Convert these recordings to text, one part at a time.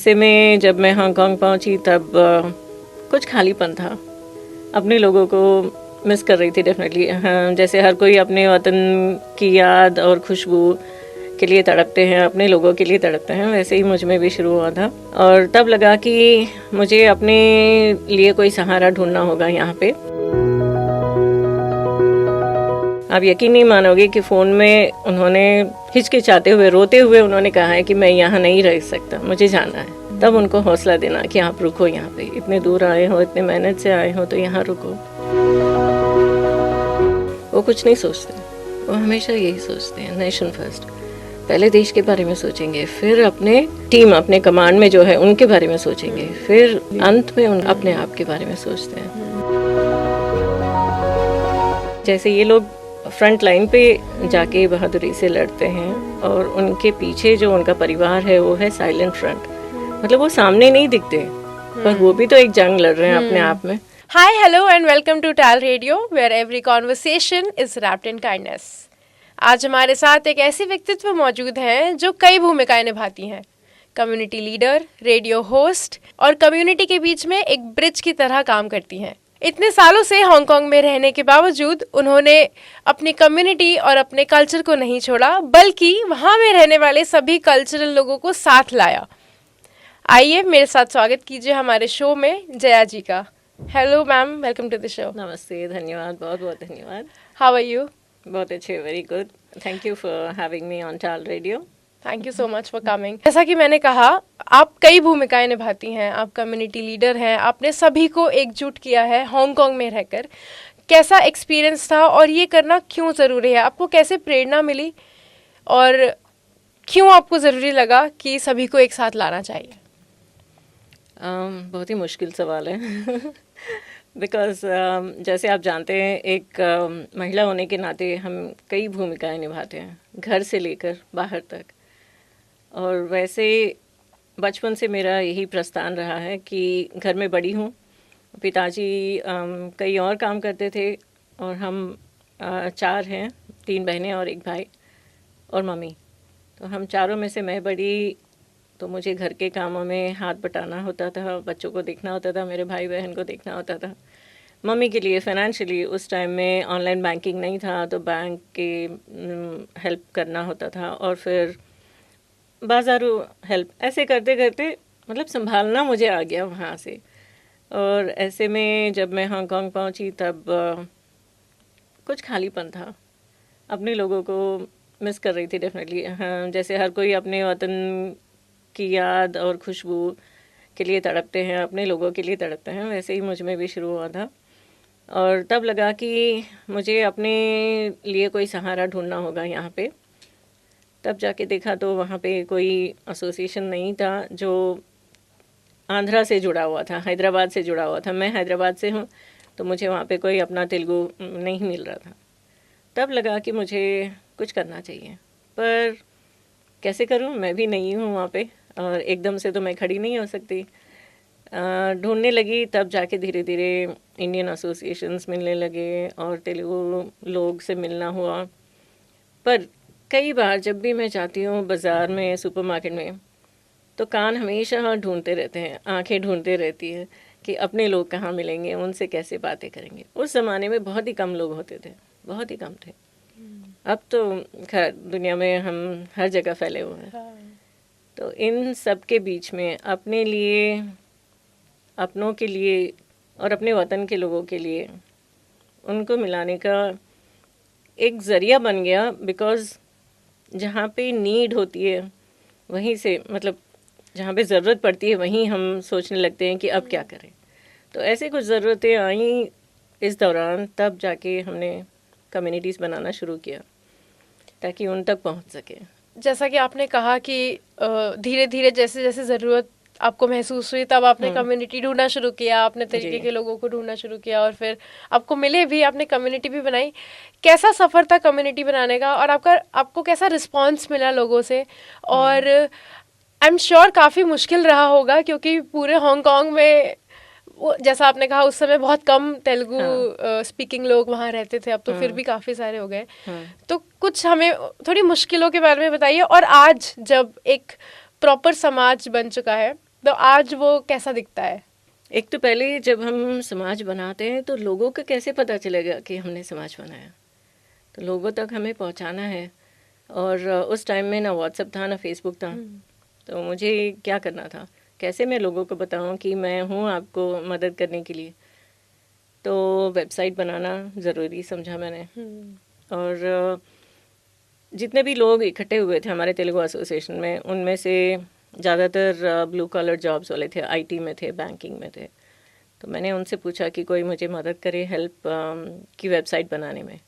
ऐसे में जब मैं हांगकांग पहुंची तब कुछ खालीपन था। अपने लोगों को मिस कर रही थी डेफिनेटली। हाँ, जैसे हर कोई अपने वतन की याद और खुशबू के लिए तड़पते हैं, अपने लोगों के लिए तड़पते हैं, वैसे ही मुझ में भी शुरू हुआ था। और तब लगा कि मुझे अपने लिए कोई सहारा ढूंढना होगा यहाँ पे। आप यकीन नहीं मानोगे कि फ़ोन में उन्होंने हिचकिचाते हुए, रोते हुए उन्होंने कहा है कि मैं यहाँ नहीं रह सकता, मुझे जाना है। तब उनको हौसला देना कि आप रुको, यहाँ पे इतने दूर आए हो, इतने मेहनत से आए हो, तो यहाँ रुको। वो कुछ नहीं सोचते, वो हमेशा यही सोचते हैं, नेशन फर्स्ट। पहले देश के बारे में सोचेंगे, फिर अपने टीम, अपने कमांड में जो है उनके बारे में सोचेंगे, फिर अंत में अपने आप के बारे में सोचते हैं। जैसे ये लोग फ्रंट लाइन पे जाके बहादुरी से लड़ते हैं और उनके पीछे जो उनका परिवार है वो है साइलेंट फ्रंट। मतलब वो सामने नहीं दिखते, पर वो भी तो एक जंग लड़ रहे हैं अपने आप में। Hi, hello and welcome to TAL Radio, where every conversation is wrapped in kindness. आज हमारे साथ एक ऐसी व्यक्तित्व मौजूद हैं जो कई भूमिकाएं निभाती हैं। कम्युनिटी लीडर, रेडियो होस्ट और कम्युनिटी के बीच में एक ब्रिज की तरह काम करती हैं। इतने सालों से हांगकांग में रहने के बावजूद उन्होंने अपनी कम्युनिटी और अपने कल्चर को नहीं छोड़ा, बल्कि वहाँ में रहने वाले सभी कल्चरल लोगों को साथ लाया। आइए मेरे साथ स्वागत कीजिए हमारे शो में जया जी का। Hello ma'am, welcome to the show. नमस्ते, धन्यवाद, बहुत बहुत धन्यवाद। How are you? बहुत अच्छे, very good. Thank you for having me on Taal radio. Thank you so much for coming. जैसा कि मैंने कहा, आप कई भूमिकाएं निभाती हैं, आप कम्युनिटी लीडर हैं, आपने सभी को एकजुट किया है हांगकांग में रहकर। कैसा एक्सपीरियंस था और ये करना क्यों ज़रूरी है? आपको कैसे प्रेरणा मिली और क्यों आपको ज़रूरी लगा कि सभी को एक साथ लाना चाहिए? बहुत ही मुश्किल सवाल है बिकॉज जैसे आप जानते हैं, एक महिला होने के नाते हम कई भूमिकाएं निभाते हैं, घर से लेकर बाहर तक। और वैसे बचपन से मेरा यही प्रस्थान रहा है कि घर में बड़ी हूँ। पिताजी कई और काम करते थे और हम 4 हैं, 3 बहनें और 1 भाई, और मम्मी। तो हम चारों में से मैं बड़ी, तो मुझे घर के कामों में हाथ बटाना होता था, बच्चों को देखना होता था, मेरे भाई बहन को देखना होता था। मम्मी के लिए फाइनेंशियली उस टाइम में ऑनलाइन बैंकिंग नहीं था, तो बैंक के हेल्प करना होता था, और फिर बाजारू हेल्प, ऐसे करते करते मतलब संभालना मुझे आ गया वहाँ से। और ऐसे में जब मैं हांगकांग पहुँची तब कुछ खालीपन था। अपने लोगों को मिस कर रही थी डेफिनेटली। हाँ, जैसे हर कोई अपने वतन की याद और खुशबू के लिए तड़पते हैं, अपने लोगों के लिए तड़पते हैं, वैसे ही मुझ में भी शुरू हुआ था। और तब लगा कि मुझे अपने लिए कोई सहारा ढूंढना होगा यहाँ पे। तब जाके देखा तो वहाँ पे कोई एसोसिएशन नहीं था जो आंध्रा से जुड़ा हुआ था, हैदराबाद से जुड़ा हुआ था। मैं हैदराबाद से हूँ, तो मुझे वहाँ पे कोई अपना तेलुगु नहीं मिल रहा था। तब लगा कि मुझे कुछ करना चाहिए, पर कैसे करूँ? मैं भी नहीं हूँ वहाँ पे, और एकदम से तो मैं खड़ी नहीं हो सकती। ढूंढने लगी, तब जाके धीरे धीरे इंडियन एसोसिएशंस मिलने लगे और तेलुगु लोग से मिलना हुआ। पर कई बार जब भी मैं जाती हूँ बाज़ार में, सुपरमार्केट में, तो कान हमेशा ढूंढते रहते हैं, आंखें ढूंढते रहती हैं कि अपने लोग कहाँ मिलेंगे, उनसे कैसे बातें करेंगे। उस ज़माने में बहुत ही कम लोग होते थे, बहुत ही कम थे। अब तो खैर दुनिया में हम हर जगह फैले हुए हैं। तो इन सब के बीच में अपने लिए, अपनों के लिए और अपने वतन के लोगों के लिए उनको मिलाने का एक ज़रिया बन गया। बिकॉज़ जहाँ पे नीड होती है वहीं से, मतलब जहाँ पे ज़रूरत पड़ती है वहीं हम सोचने लगते हैं कि अब क्या करें। तो ऐसे कुछ ज़रूरतें आई इस दौरान, तब जाके हमने कम्युनिटीज़ बनाना शुरू किया ताकि उन तक पहुँच सके। जैसा कि आपने कहा कि धीरे धीरे जैसे जैसे ज़रूरत आपको महसूस हुई, तब आपने कम्युनिटी ढूंढना शुरू किया, आपने तरीके के लोगों को ढूंढना शुरू किया, और फिर आपको मिले भी, आपने कम्युनिटी भी बनाई। कैसा सफ़र था कम्युनिटी बनाने का, और आपको कैसा रिस्पांस मिला लोगों से? और आई एम श्योर काफ़ी मुश्किल रहा होगा, क्योंकि पूरे हांगकांग में जैसा आपने कहा उस समय बहुत कम तेलुगु स्पीकिंग लोग वहाँ रहते थे, अब तो फिर भी काफ़ी सारे हो गए। तो कुछ हमें थोड़ी मुश्किलों के बारे में बताइए। और आज जब एक प्रॉपर समाज बन चुका है, तो आज वो कैसा दिखता है? एक तो पहले जब हम समाज बनाते हैं तो लोगों को कैसे पता चलेगा कि हमने समाज बनाया, तो लोगों तक हमें पहुंचाना है। और उस टाइम में ना व्हाट्सएप था ना फेसबुक था, तो मुझे क्या करना था, कैसे मैं लोगों को बताऊं कि मैं हूं आपको मदद करने के लिए। तो वेबसाइट बनाना ज़रूरी समझा मैंने। और जितने भी लोग इकट्ठे हुए थे हमारे तेलुगु एसोसिएशन में, उनमें से ज़्यादातर ब्लू कॉलर जॉब्स वाले थे, आईटी में थे, बैंकिंग में थे। तो मैंने उनसे पूछा कि कोई मुझे मदद करे हेल्प की वेबसाइट बनाने में।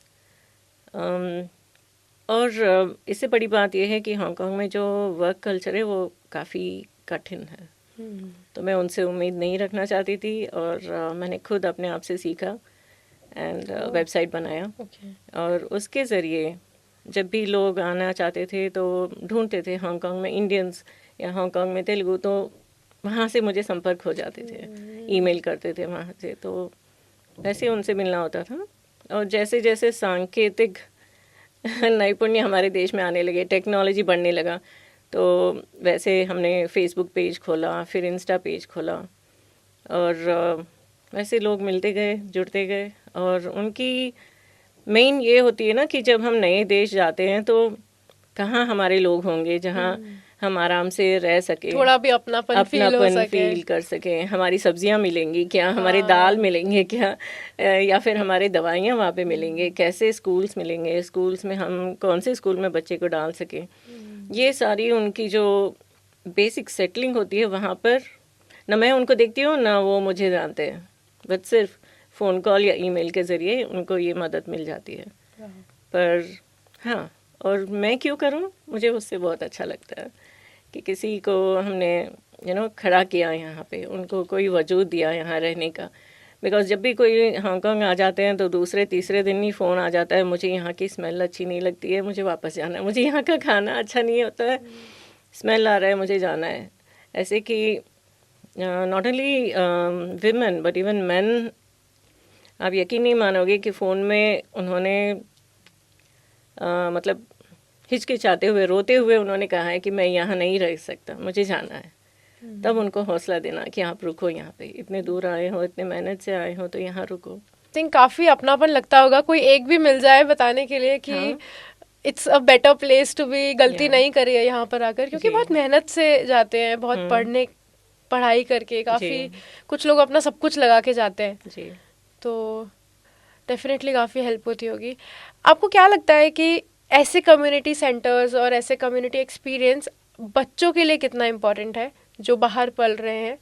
और इससे बड़ी बात यह है कि हांगकांग में जो वर्क कल्चर है वो काफ़ी कठिन है। तो मैं उनसे उम्मीद नहीं रखना चाहती थी, और मैंने खुद अपने आप से सीखा एंड वेबसाइट बनाया। और उसके ज़रिए जब भी लोग आना चाहते थे तो ढूंढते थे हांगकांग में इंडियंस या हांगकांग में तेलुगु, तो वहाँ से मुझे संपर्क हो जाते थे, ईमेल करते थे वहाँ से, तो वैसे उनसे मिलना होता था। और जैसे जैसे सांकेतिक नैपुण्य हमारे देश में आने लगे, टेक्नोलॉजी बढ़ने लगा, तो वैसे हमने फेसबुक पेज खोला, फिर इंस्टा पेज खोला, और वैसे लोग मिलते गए, जुड़ते गए। और उनकी मेन ये होती है ना कि जब हम नए देश जाते हैं तो कहाँ हमारे लोग होंगे जहाँ हम आराम से रह सके, थोड़ा भी अपनापन फील कर सके, हमारी सब्जियां मिलेंगी क्या, हमारे दाल मिलेंगे क्या, या फिर हमारे दवाइयाँ वहाँ पे मिलेंगे, कैसे स्कूल्स मिलेंगे, स्कूल्स में हम कौन से स्कूल में बच्चे को डाल सके। ये सारी उनकी जो बेसिक सेटलिंग होती है वहाँ पर, ना मैं उनको देखती हूँ ना वो मुझे जानते हैं, बट सिर्फ फ़ोन कॉल या ईमेल के ज़रिए उनको ये मदद मिल जाती है। पर हाँ, और मैं क्यों करूँ, मुझे उससे बहुत अच्छा लगता है कि किसी को हमने खड़ा किया यहाँ पे, उनको कोई वजूद दिया यहाँ रहने का। बिकॉज जब भी कोई हांगकांग आ जाते हैं तो दूसरे तीसरे दिन ही फ़ोन आ जाता है, मुझे यहाँ की स्मेल अच्छी नहीं लगती है, मुझे वापस जाना है, मुझे यहाँ का खाना अच्छा नहीं होता है, स्मेल आ रहा है, मुझे जाना है। ऐसे कि not only women but even man, आप यकीन नहीं मानोगे कि फ़ोन में उन्होंने मतलब हिचकिचाते हुए, रोते हुए उन्होंने कहा है कि मैं यहाँ नहीं रह सकता, मुझे जाना है। तब उनको हौसला देना कि आप रुको, यहाँ पे इतने दूर आए हो, इतने मेहनत से आए हो, तो यहाँ रुको। थिंक काफ़ी अपनापन लगता होगा, कोई एक भी मिल जाए बताने के लिए कि it's a better place to be, गलती नहीं करी है यहाँ पर आकर, क्योंकि बहुत मेहनत से जाते हैं, बहुत पढ़ाई करके, काफ़ी कुछ लोग अपना सब कुछ लगा के जाते हैं जी। तो डेफिनेटली काफ़ी हेल्प होती होगी। आपको क्या लगता है कि ऐसे कम्युनिटी सेंटर्स और ऐसे कम्युनिटी एक्सपीरियंस बच्चों के लिए कितना इम्पोर्टेंट है जो बाहर पल रहे हैं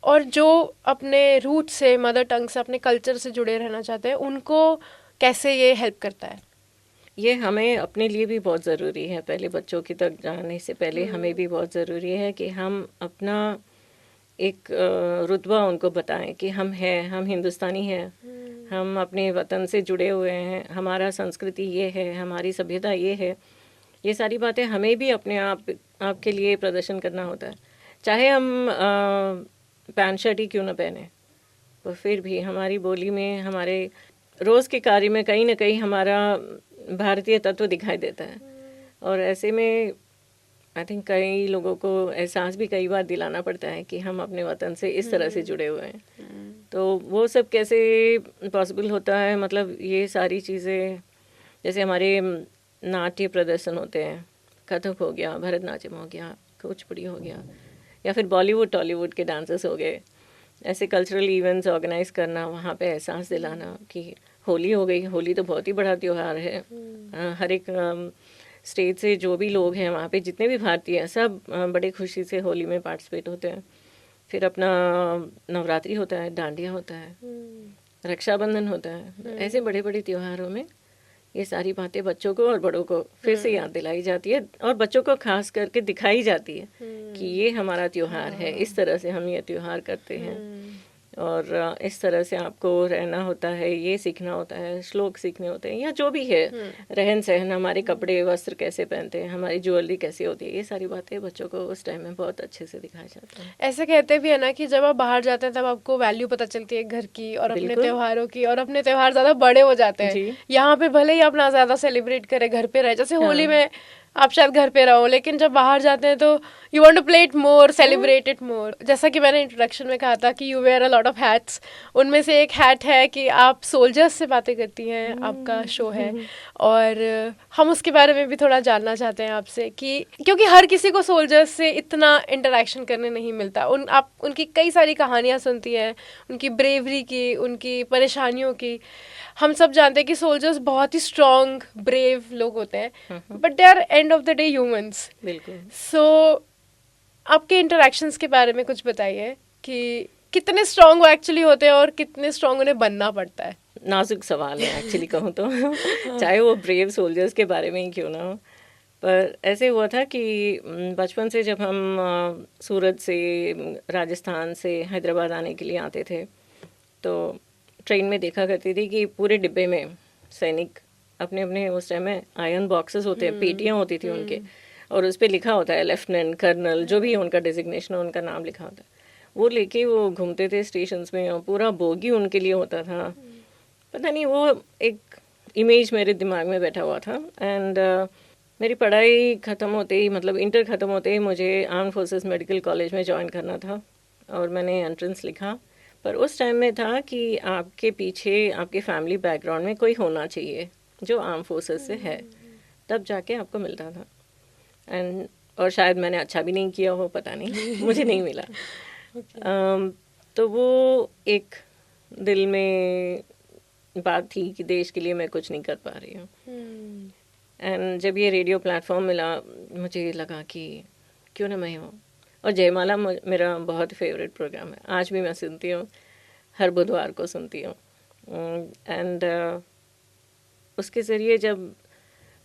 और जो अपने रूट से, मदर टंग से, अपने कल्चर से जुड़े रहना चाहते हैं, उनको कैसे ये हेल्प करता है? ये हमें अपने लिए भी बहुत ज़रूरी है, पहले बच्चों की तक जाने से पहले हमें भी बहुत ज़रूरी है कि हम अपना एक रुतबा उनको बताएं कि हम हैं, हम हिंदुस्तानी हैं, हम अपने वतन से जुड़े हुए हैं, हमारा संस्कृति ये है, हमारी सभ्यता ये है। ये सारी बातें हमें भी अपने आप के लिए प्रदर्शन करना होता है। चाहे हम पैंट शर्ट ही क्यों ना पहने, तो फिर भी हमारी बोली में, हमारे रोज़ के कार्य में कहीं ना कहीं हमारा भारतीय तत्व दिखाई देता है। और ऐसे में आई थिंक कई लोगों को एहसास भी कई बार दिलाना पड़ता है कि हम अपने वतन से इस तरह से जुड़े हुए हैं। तो वो सब कैसे पॉसिबल होता है, मतलब ये सारी चीज़ें, जैसे हमारे नाट्य प्रदर्शन होते हैं, कथक हो गया, भरतनाट्यम हो गया, कुचिपुड़ी हो गया, या फिर बॉलीवुड टॉलीवुड के डांसेस हो गए, ऐसे कल्चरल इवेंट्स ऑर्गेनाइज करना, वहाँ पे एहसास दिलाना कि होली हो गई, होली तो बहुत ही बड़ा त्यौहार है। हर एक स्टेट से जो भी लोग हैं वहाँ पे, जितने भी भारतीय हैं, सब बड़े खुशी से होली में पार्टिसिपेट होते हैं। फिर अपना नवरात्रि होता है, डांडिया होता है, रक्षाबंधन होता है। ऐसे बड़े बड़े त्योहारों में ये सारी बातें बच्चों को और बड़ों को फिर से याद दिलाई जाती है, और बच्चों को खास करके दिखाई जाती है कि ये हमारा त्योहार है, इस तरह से हम ये त्योहार करते हैं, और इस तरह से आपको रहना होता है, ये सीखना होता है, श्लोक सीखने होते हैं, या जो भी है, रहन सहन, हमारे कपड़े वस्त्र कैसे पहनते हैं, हमारी ज्वेलरी कैसी होती है, ये सारी बातें बच्चों को उस टाइम में बहुत अच्छे से दिखाया जाता है। ऐसे कहते भी है ना कि जब आप बाहर जाते हैं तब आपको वैल्यू पता चलती है घर की और अपने त्योहारों की, और अपने त्योहार ज़्यादा बड़े हो जाते हैं। यहाँ पे भले ही आप ना ज़्यादा सेलिब्रेट करें, घर पे रहे, जैसे होली में आप शायद घर पे रहो, लेकिन जब बाहर जाते हैं तो you want to play it more, celebrate it more. जैसा कि मैंने इंट्रोडक्शन में कहा था कि you wear a lot of hats, उनमें से एक हैट है कि आप सोल्जर्स से बातें करती हैं, आपका शो है, और हम उसके बारे में भी थोड़ा जानना चाहते हैं आपसे कि क्योंकि हर किसी को सोल्जर्स से इतना इंटरेक्शन करने नहीं मिलता। आप उनकी कई सारी कहानियाँ सुनती हैं, उनकी ब्रेवरी की, उनकी परेशानियों की। हम सब जानते हैं कि सोल्जर्स बहुत ही स्ट्रॉन्ग ब्रेव लोग होते हैं, but they are end of the day humans. बिल्कुल। सो आपके इंटरेक्शंस के बारे में कुछ बताइए कि कितने स्ट्रॉन्ग वो एक्चुअली होते हैं और कितने स्ट्रॉन्ग उन्हें बनना पड़ता है। नाजुक सवाल है एक्चुअली कहूँ तो चाहे वो ब्रेव सोल्जर्स के बारे में ही क्यों ना हो। पर ऐसे हुआ था कि बचपन से जब हम सूरत से, राजस्थान से हैदराबाद आने के लिए आते थे, तो ट्रेन में देखा करती थी कि पूरे डिब्बे में सैनिक अपने अपने, उस टाइम में आयरन बॉक्सेस होते हैं, पेटियां होती थी उनके, और उस पर लिखा होता है लेफ्टिनेंट, कर्नल, जो भी उनका डिजिग्नेशन है उनका नाम लिखा होता है। वो लेके वो घूमते थे स्टेशन में, और पूरा बोगी उनके लिए होता था। पता नहीं, वो एक इमेज मेरे दिमाग में बैठा हुआ था। एंड मेरी पढ़ाई ख़त्म होते ही, मतलब इंटर ख़त्म होते ही मुझे आर्म फोर्सेस मेडिकल कॉलेज में ज्वाइन करना था, और मैंने एंट्रेंस लिखा। पर उस टाइम में था कि आपके पीछे आपके फैमिली बैकग्राउंड में कोई होना चाहिए जो आर्म फोर्सेस से है, तब जाके आपको मिलता था। एंड और शायद मैंने अच्छा भी नहीं किया हो, पता नहीं मुझे नहीं मिला। तो वो एक दिल में बात थी कि देश के लिए मैं कुछ नहीं कर पा रही हूँ। एंड जब ये रेडियो प्लेटफॉर्म मिला, मुझे लगा कि क्यों ना मैं हूँ। और जयमाला मेरा बहुत फेवरेट प्रोग्राम है, आज भी मैं सुनती हूँ, हर बुधवार को सुनती हूँ। एंड उसके ज़रिए जब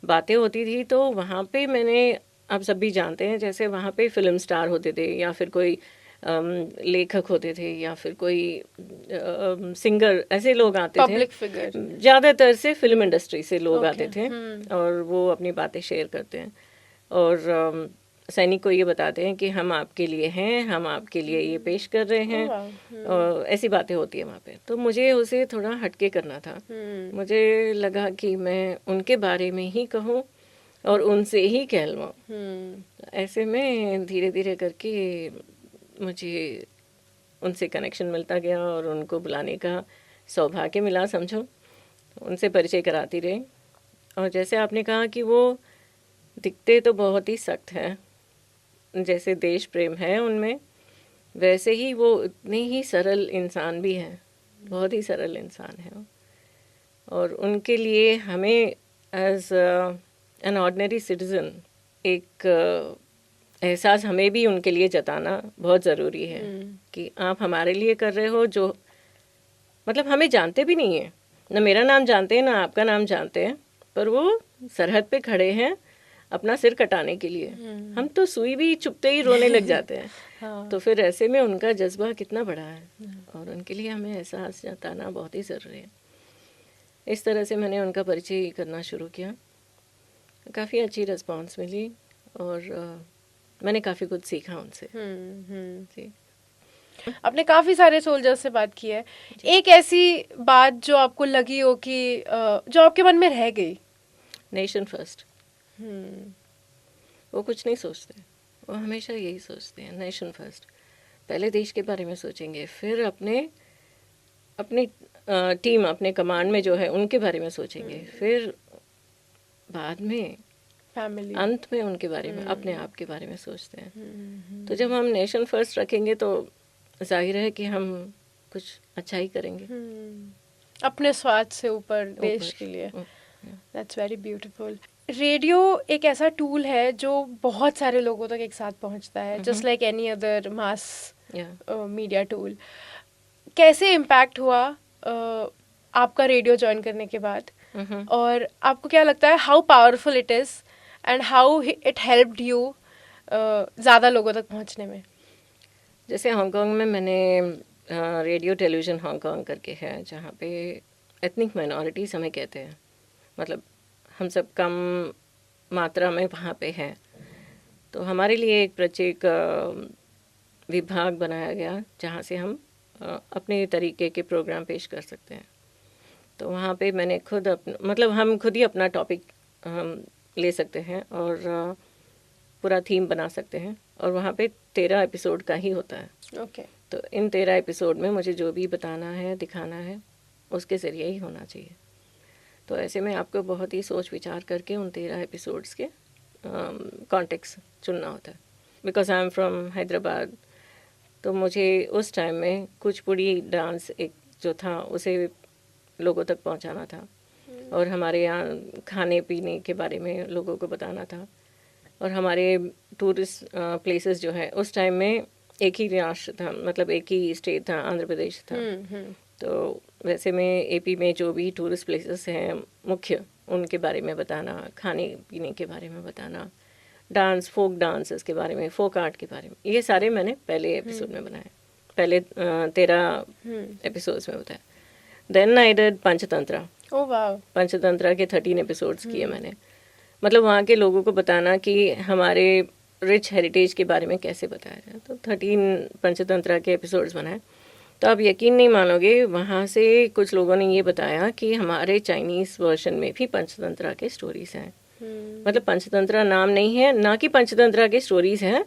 बातें होती थी तो वहाँ पे मैंने, आप सब भी जानते हैं, जैसे वहाँ पे फिल्म स्टार होते थे, या फिर कोई लेखक होते थे, या फिर कोई सिंगर, ऐसे लोग आते थे, पब्लिक फिगर, ज़्यादातर से फिल्म इंडस्ट्री से लोग आते थे, और वो अपनी बातें शेयर करते हैं, और सैनिक को ये बताते हैं कि हम आपके लिए हैं, हम आपके लिए ये पेश कर रहे हैं, और ऐसी बातें होती है वहाँ पे। तो मुझे उसे थोड़ा हटके करना था। मुझे लगा कि मैं उनके बारे में ही कहूँ और उनसे ही कहलवाऊँ। ऐसे में धीरे धीरे करके मुझे उनसे कनेक्शन मिलता गया, और उनको बुलाने का सौभाग्य मिला, समझो। उनसे परिचय कराती रही। और जैसे आपने कहा कि वो दिखते तो बहुत ही सख्त हैं, जैसे देश प्रेम है उनमें, वैसे ही वो इतने ही सरल इंसान भी हैं, बहुत ही सरल इंसान है। और उनके लिए हमें एज एन ऑर्डिनरी सिटीज़न एक एहसास हमें भी उनके लिए जताना बहुत ज़रूरी है कि आप हमारे लिए कर रहे हो, जो मतलब हमें जानते भी नहीं है, ना मेरा नाम जानते हैं ना आपका नाम जानते हैं, पर वो सरहद पे खड़े हैं अपना सिर कटाने के लिए। हम तो सुई भी चुभते ही रोने लग जाते हैं। हाँ। तो फिर ऐसे में उनका जज्बा कितना बड़ा है, और उनके लिए हमें एहसास जताना बहुत ही ज़रूरी है। इस तरह से मैंने उनका परिचय करना शुरू किया। काफ़ी अच्छी रिस्पॉन्स मिली, और मैंने काफ़ी कुछ सीखा उनसे। जी। आपने काफ़ी सारे सोल्जर्स से बात की है, एक ऐसी बात जो आपको लगी हो कि जो आपके मन में रह गई? Nation first. वो कुछ नहीं सोचते, वो हमेशा यही सोचते हैं, नेशन फर्स्ट। पहले देश के बारे में सोचेंगे, फिर अपनी टीम, अपने कमांड में जो है उनके बारे में सोचेंगे, फिर बाद में फैमिली, अंत में उनके बारे में, अपने आप के बारे में सोचते हैं। तो जब हम नेशन फर्स्ट रखेंगे तो जाहिर है कि हम कुछ अच्छा ही करेंगे, अपने स्वार्थ से ऊपर देश के लिए। That's very beautiful. रेडियो एक ऐसा टूल है जो बहुत सारे लोगों तक एक साथ पहुंचता है, just like any other mass media tool. कैसे इम्पैक्ट हुआ आपका रेडियो ज्वाइन करने के बाद, और आपको क्या लगता है how powerful it is and how it helped you ज़्यादा लोगों तक पहुंचने में? जैसे हांगकांग में मैंने रेडियो टेलीविज़न हांगकांग करके है, जहाँ पे एथनिक माइनॉरिटीज़ हमें कहते हैं, मतलब हम सब कम मात्रा में वहाँ पे हैं। तो हमारे लिए एक प्रत्येक विभाग बनाया गया जहाँ से हम अपने तरीके के प्रोग्राम पेश कर सकते हैं। तो वहाँ पे मैंने खुद मतलब हम खुद ही अपना टॉपिक ले सकते हैं और पूरा थीम बना सकते हैं, और वहाँ पे 13 एपिसोड का ही होता है। ओके। तो इन 13 एपिसोड में मुझे जो भी बताना है, दिखाना है, उसके ज़रिए ही होना चाहिए। तो ऐसे में आपको बहुत ही सोच विचार करके उन 13 एपिसोड्स के कॉन्टेक्स्ट चुनना होता है। Because I am from Hyderabad, तो मुझे उस टाइम में कुचिपुड़ी डांस एक जो था उसे लोगों तक पहुंचाना था, और हमारे यहाँ खाने पीने के बारे में लोगों को बताना था, और हमारे टूरिस्ट प्लेसेस जो है उस टाइम में एक ही राष्ट्र था, मतलब एक ही स्टेट था, आंध्र प्रदेश था। तो वैसे में एपी में जो भी टूरिस्ट प्लेसेस हैं मुख्य, उनके बारे में बताना, खाने पीने के बारे में बताना, डांस, फोक डांसेस के बारे में, फोक आर्ट के बारे में, ये सारे मैंने पहले एपिसोड में बनाए, पहले 13 एपिसोड्स में बताया। Then I did Panchatantra. Oh वाह। पंचतंत्रा के 13 एपिसोड्स किए मैंने। मतलब वहाँ के लोगों को बताना कि हमारे रिच हेरिटेज के बारे में कैसे बताया जाए। तो 13 पंचतंत्रा के एपिसोड्स बनाए। तो आप यकीन नहीं मानोगे, वहाँ से कुछ लोगों ने ये बताया कि हमारे चाइनीज़ वर्जन में भी पंचतंत्रा के स्टोरीज़ हैं। मतलब पंचतंत्रा नाम नहीं है, ना कि पंचतंत्रा के स्टोरीज़ हैं,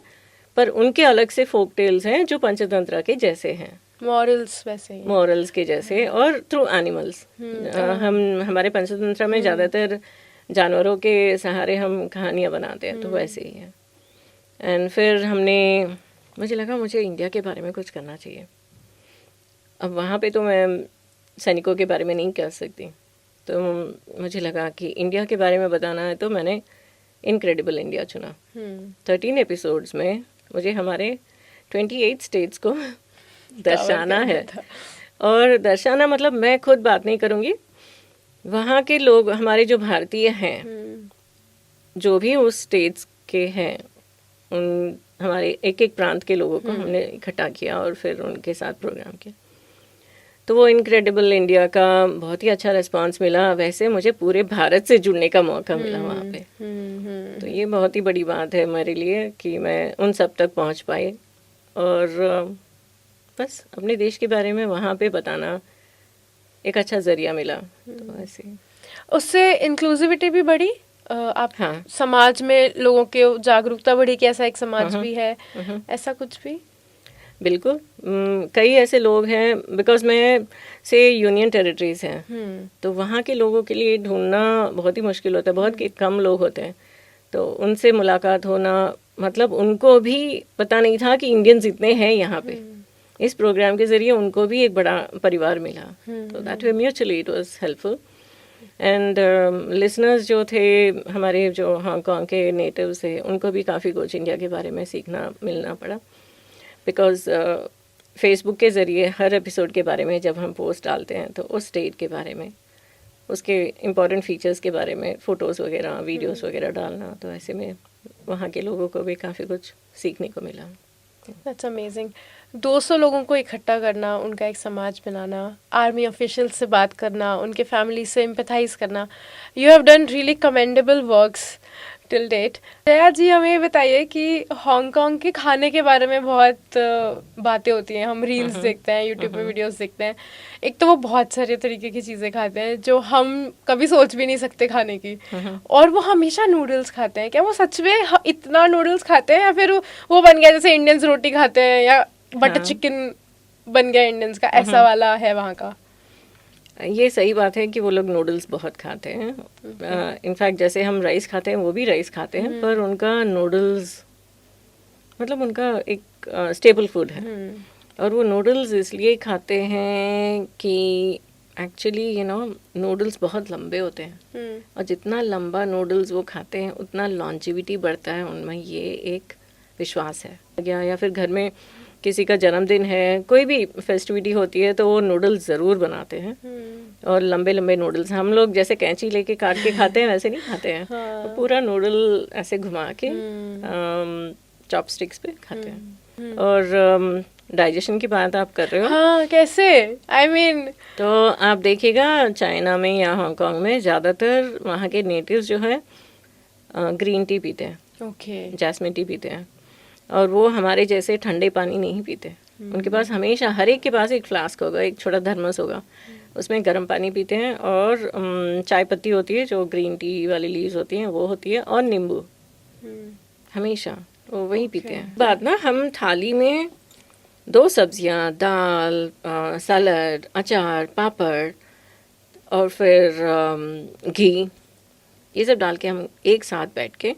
पर उनके अलग से फोक टेल्स हैं जो पंचतंत्रा के जैसे हैं, मॉरल्स वैसे ही, मॉरल्स के जैसे, और थ्रू एनिमल्स। हम हमारे पंचतंत्रा में ज़्यादातर जानवरों के सहारे हम कहानियाँ बनाते हैं, तो वैसे ही है। एंड फिर मुझे लगा मुझे इंडिया के बारे में कुछ करना चाहिए। अब वहाँ पे तो मैं सैनिकों के बारे में नहीं कर सकती, तो मुझे लगा कि इंडिया के बारे में बताना है, तो मैंने इनक्रेडिबल इंडिया चुना। 13 एपिसोड्स में मुझे हमारे 28 स्टेट्स को दर्शाना है, और दर्शाना मतलब मैं खुद बात नहीं करूँगी, वहाँ के लोग, हमारे जो भारतीय हैं, जो भी उस स्टेट्स के हैं, उन हमारे एक एक प्रांत के लोगों को हमने इकट्ठा किया और फिर उनके साथ प्रोग्राम किया। तो वो इनक्रेडिबल इंडिया का बहुत ही अच्छा रिस्पांस मिला। वैसे मुझे पूरे भारत से जुड़ने का मौका मिला वहाँ पे। तो ये बहुत ही बड़ी बात है मेरे लिए कि मैं उन सब तक पहुँच पाई, और बस अपने देश के बारे में वहाँ पे बताना एक अच्छा जरिया मिला। तो ऐसे उससे इंक्लूसिविटी भी बढ़ी, आप हाँ। समाज में लोगों के जागरूकता बढ़ी कि ऐसा एक समाज भी है, ऐसा कुछ भी? बिल्कुल। कई ऐसे लोग हैं, बिकॉज मैं से यूनियन टेरिटरीज हैं, तो वहाँ के लोगों के लिए ढूंढना बहुत ही मुश्किल होता है, बहुत कम लोग होते हैं। तो उनसे मुलाकात होना, मतलब उनको भी पता नहीं था कि इंडियंस इतने हैं यहाँ पे। इस प्रोग्राम के जरिए उनको भी एक बड़ा परिवार मिला, तो that way mutually it was helpful. And listeners जो थे हमारे, जो हांगकांग के नेटिव्स थे, उनको भी काफ़ी कुछ इंडिया के बारे में सीखना मिलना पड़ा, बिकॉज फेसबुक के ज़रिए हर एपिसोड के बारे में जब हम पोस्ट डालते हैं, तो उस स्टेट के बारे में, उसके इम्पॉर्टेंट फीचर्स के बारे में फ़ोटोज़ वगैरह, वीडियोस वगैरह डालना, तो ऐसे में वहाँ के लोगों को भी काफ़ी कुछ सीखने को मिला। That's amazing. 200 लोगों को इकट्ठा करना, उनका एक समाज बनाना, आर्मी ऑफिशियल्स से बात करना, उनके फैमिली से एम्पैथाइज करना, you have done really commendable works till date. Jaya ji, हमें ये बताइए कि हांगकांग के खाने के बारे में बहुत बातें होती हैं, हम रील्स देखते हैं, यूट्यूब पे वीडियोस देखते हैं। एक तो वो बहुत सारे तरीके की चीज़ें खाते हैं जो हम कभी सोच भी नहीं सकते खाने की, और वो हमेशा नूडल्स खाते हैं। क्या वो सच में इतना नूडल्स खाते हैं, या फिर वो बन गया जैसे इंडियंस रोटी खाते हैं, या बटर चिकन बन गया इंडियंस का, ऐसा वाला है वहाँ का? ये सही बात है कि वो लोग नूडल्स बहुत खाते हैं। इनफैक्ट जैसे हम राइस खाते हैं, वो भी राइस खाते हैं, पर उनका नूडल्स मतलब उनका एक स्टेबल फूड है। और वो नूडल्स इसलिए खाते हैं कि एक्चुअली नूडल्स बहुत लंबे होते हैं, और जितना लंबा नूडल्स वो खाते हैं उतना लॉन्जिविटी बढ़ता है उनमें, ये एक विश्वास है। या फिर घर में किसी का जन्मदिन है, कोई भी फेस्टिविटी होती है, तो वो नूडल्स ज़रूर बनाते हैं। और लंबे लंबे नूडल्स, हम लोग जैसे कैंची लेके काट के खाते हैं वैसे नहीं खाते हैं। तो पूरा नूडल ऐसे घुमा के चॉपस्टिक्स पे खाते हैं। और डाइजेशन की बात आप कर रहे हो, हाँ, कैसे? I mean, तो आप देखिएगा चाइना में या हांगकांग में ज़्यादातर वहाँ के नेटिव्स जो है ग्रीन टी पीते हैं, ओके, जैस्मिन टी पीते हैं, और वो हमारे जैसे ठंडे पानी नहीं पीते। उनके पास हमेशा, हर एक के पास एक फ्लास्क होगा, एक छोटा थर्मस होगा, उसमें गर्म पानी पीते हैं और चाय पत्ती होती है जो ग्रीन टी वाली लीव्स होती हैं वो होती है, और नींबू हमेशा वो वही पीते हैं। बाद ना हम थाली में 2 सब्जियां, दाल, सलाद, अचार, पापड़ और फिर घी, ये सब डाल के हम एक साथ बैठ के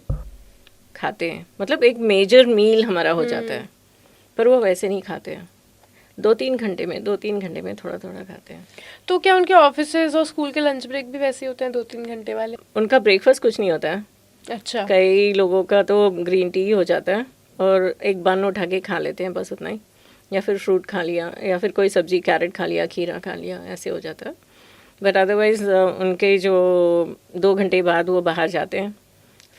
खाते हैं। मतलब एक मेजर मील हमारा हो जाता है। पर वो वैसे नहीं खाते हैं, 2-3 घंटे में थोड़ा थोड़ा खाते हैं। तो क्या उनके ऑफिसेज और स्कूल के लंच ब्रेक भी वैसे होते हैं 2-3 घंटे वाले? उनका ब्रेकफास्ट कुछ नहीं होता है। अच्छा। कई लोगों का तो ग्रीन टी हो जाता है और एक बन उठा के खा लेते हैं, बस उतना ही, या फिर फ्रूट खा लिया, या फिर कोई सब्जी, कैरेट खा लिया, खीरा खा लिया, ऐसे हो जाता है। बट अदरवाइज उनके जो 2 घंटे बाद वो बाहर जाते हैं,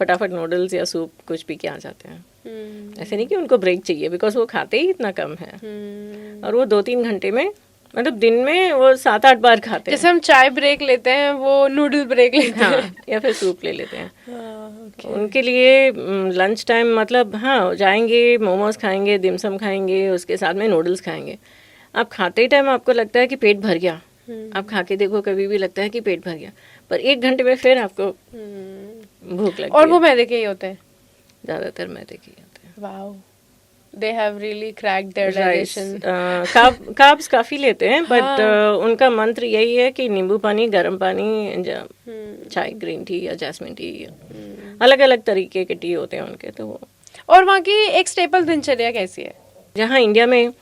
फटाफट नूडल्स या सूप कुछ पी के आ जाते हैं। ऐसे नहीं कि उनको ब्रेक चाहिए, बिकॉज वो खाते ही इतना कम है। और वो 2-3 घंटे में, मतलब दिन में वो 7-8 बार खाते हैं। जैसे हम चाय ब्रेक लेते हैं वो नूडल ब्रेक लेते हैं। हाँ, या फिर सूप ले लेते हैं। उनके लिए लंच टाइम मतलब हाँ, जाएंगे, मोमोज खाएंगे, दिमसम खाएंगे, उसके साथ में नूडल्स खाएंगे। आप खाते टाइम आपको लगता है कि पेट भर गया, आप खा के देखो, कभी भी लगता है कि पेट भर गया, पर 1 घंटे में फिर आपको भूख लगती है। और वो मैदे के ही होते हैं ज्यादातर मैदे के होते हैं। Wow, they have really cracked their digestion. Carbs काफी लेते हैं, बट उनका मंत्र यही है कि नींबू पानी, गर्म पानी, चाय, ग्रीन टी या जैस्मिन टी, अलग अलग तरीके के टी होते हैं उनके। तो वो, और वहाँ की एक स्टेपल दिनचर्या कैसी है? जहाँ इंडिया में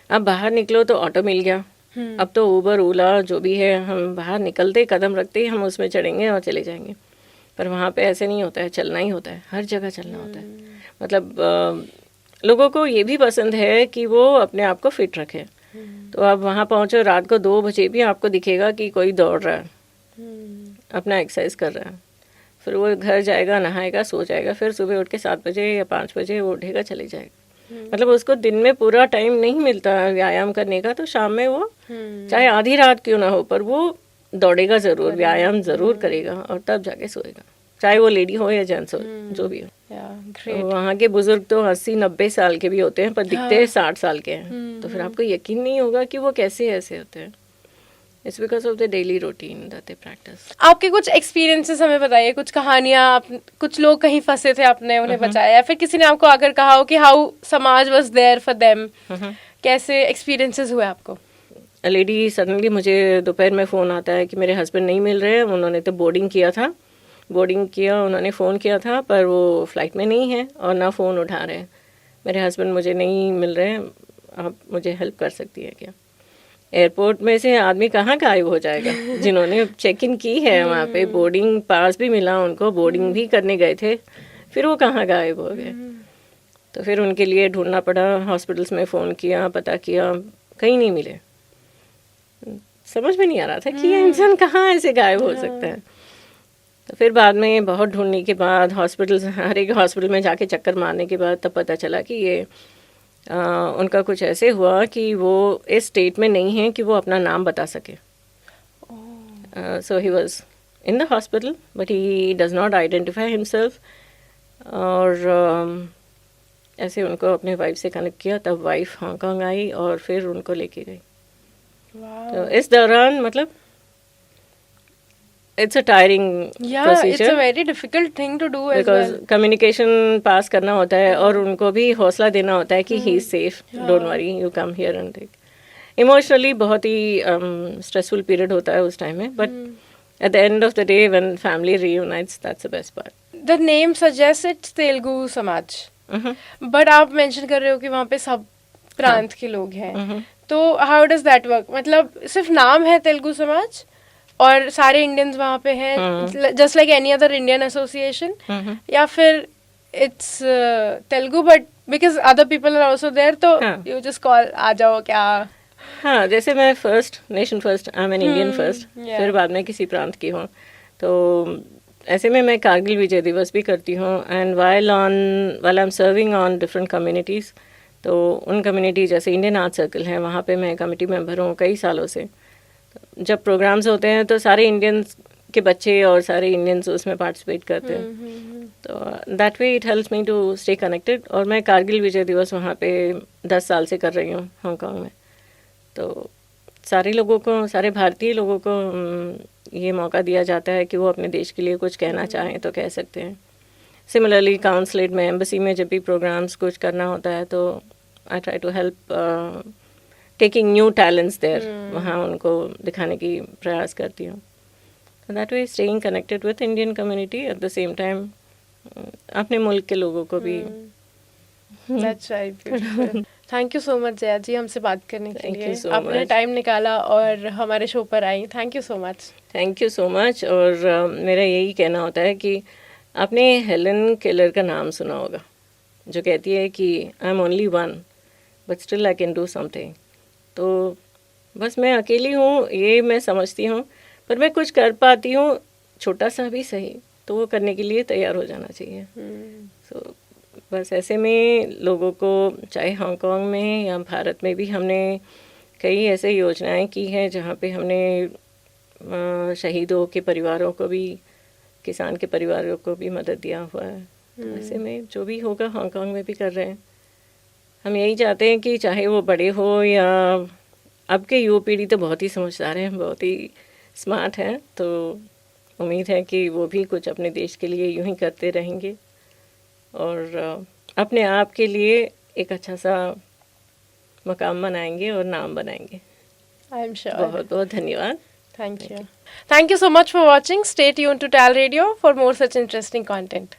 अब बाहर निकलो तो ऑटो मिल गया, अब तो उबर, ओला जो भी है, हम बाहर निकलते कदम रखते ही हम उसमें चढ़ेंगे और चले जाएंगे। पर वहाँ पे ऐसे नहीं होता है, चलना ही होता है, हर जगह चलना होता है। मतलब लोगों को ये भी पसंद है कि वो अपने आप को फिट रखे। तो आप वहाँ पहुँचो, रात को 2 बजे भी आपको दिखेगा कि कोई दौड़ रहा है, अपना एक्सरसाइज कर रहा है। फिर वो घर जाएगा, नहाएगा, सो जाएगा, फिर सुबह उठ के 7 बजे या 5 बजे वो उठेगा, चले जाएगा। मतलब उसको दिन में पूरा टाइम नहीं मिलता व्यायाम करने का, तो शाम में वो चाहे आधी रात क्यों ना हो, पर वो दौड़ेगा जरूर, व्यायाम जरूर करेगा और तब जाके सोएगा, चाहे वो लेडी हो या जेंट्स हो, जो भी हो। तो वहाँ के बुजुर्ग तो 80-90 साल के भी होते हैं, पर दिखते हैं 60 साल के हैं। तो फिर आपको यकीन नहीं होगा कि वो कैसे ऐसे होते हैं। It's because of the daily routine that they practice. आपके कुछ एक्सपीरियंसेस हमें बताइए, कुछ कहानियां, कुछ लोग कहीं फंसे थे, आपने उन्हें बचाया, या फिर किसी ने आपको आकर कहा हो कि हाउ समाज वाज देयर फॉर देम, कैसे एक्सपीरियंसेस हुए आपको? लेडी सडनली, मुझे दोपहर में फ़ोन आता है कि मेरे हस्बैंड नहीं मिल रहे हैं, उन्होंने तो बोर्डिंग किया, उन्होंने फ़ोन किया था पर वो फ़्लाइट में नहीं है और ना फ़ोन उठा रहे हैं, मेरे हस्बैंड मुझे नहीं मिल रहे हैं, आप मुझे हेल्प कर सकती है क्या? एयरपोर्ट में से आदमी कहाँ गायब हो जाएगा? जिन्होंने चेक इन की है वहाँ पे, बोर्डिंग पास भी मिला उनको, बोर्डिंग भी करने गए थे, फिर वो कहाँ गायब हो गए? तो फिर उनके लिए ढूंढना पड़ा, हॉस्पिटल्स में फ़ोन किया, पता किया, कहीं नहीं मिले। समझ में नहीं आ रहा था कि ये इंसान कहाँ ऐसे गायब हो सकता है। तो फिर बाद में बहुत ढूंढने के बाद, हर एक हॉस्पिटल में जाके चक्कर मारने के बाद तब पता चला कि ये उनका कुछ ऐसे हुआ कि वो इस स्टेट में नहीं है कि वो अपना नाम बता सके। So he was in the hospital but he does not identify himself. और ऐसे उनको अपने वाइफ से कनेक्ट किया, तब वाइफ हांगकांग आई और फिर उनको लेके गई। तो इस दौरान मतलब it's a tiring procedure. It's a very difficult thing to do as because well. communication pass करना होता है और उनको भी हौसला देना होता है कि he is safe, don't worry, you come here and take। Emotionally बहुत ही stressful period होता है उस टाइम में, but at the end of the day when family reunites, that's the best part. The name suggests it's Telugu समाज, but आप mention कर रहे हो कि वहाँ पे सब प्रांत के लोग हैं, तो how does that work? मतलब सिर्फ नाम है तेलुगु समाज और सारे इंडियंस वहाँ पे हैं, just like any other Indian association, या फिर it's Telugu but because other people are also there, तो यू जस्ट कॉल आ जाओ क्या? हाँ, जैसे मैं first nation first, I am an Indian first, फिर बाद में किसी प्रांत की हूँ, तो ऐसे में मैं कारगिल विजय दिवस भी करती हूँ। And while I am serving on different communities, तो उन कम्युनिटी जैसे इंडियन आर्ट सर्कल है, वहाँ पे मैं कमेटी मेंबर हूँ कई सालों से। जब प्रोग्राम्स होते हैं तो सारे इंडियंस के बच्चे और सारे इंडियंस उसमें पार्टिसिपेट करते हैं, तो that way it helps me to stay connected. और मैं कारगिल विजय दिवस वहाँ पे 10 साल से कर रही हूँ हांगकांग में, तो सारे लोगों को, सारे भारतीय लोगों को ये मौका दिया जाता है कि वो अपने देश के लिए कुछ कहना चाहें तो कह सकते हैं. सिमिलरली काउंसलेट में, एम्बेसी में जब भी प्रोग्राम्स कुछ करना होता है तो I try to help taking new talents there, वहाँ उनको दिखाने की प्रयास करती हूँ. That way staying connected with Indian community, at the same time अपने मुल्क के लोगों को भी. That's very beautiful. Thank you so much Jaya ji हमसे बात करने के Thank लिए. you so आपने much. टाइम निकाला और हमारे शो पर आई. Thank you so much. Thank you so much. और मेरा यही कहना होता है कि आपने हेलन केलर का नाम सुना होगा, जो कहती है कि I am only one but still I can do something. तो बस मैं अकेली हूँ ये मैं समझती हूँ, पर मैं कुछ कर पाती हूँ, छोटा सा भी सही, तो वो करने के लिए तैयार हो जाना चाहिए. सो बस ऐसे में लोगों को, चाहे हांगकांग में या भारत में भी, हमने कई ऐसे योजनाएं की हैं जहाँ पे हमने शहीदों के परिवारों को भी, किसान के परिवारों को भी मदद दिया हुआ है. तो ऐसे में जो भी होगा हांगकांग में भी कर रहे हैं. हम यही चाहते हैं कि चाहे वो बड़े हो या अब के युवा पीढ़ी तो बहुत ही समझदार हैं, बहुत ही स्मार्ट हैं, तो उम्मीद है कि वो भी कुछ अपने देश के लिए यूं ही करते रहेंगे और अपने आप के लिए एक अच्छा सा मकाम बनाएंगे और नाम बनाएंगे. I am sure. बहुत बहुत धन्यवाद. Thank you. Thank you so much for watching. Stay tuned to TAL Radio for more such interesting content.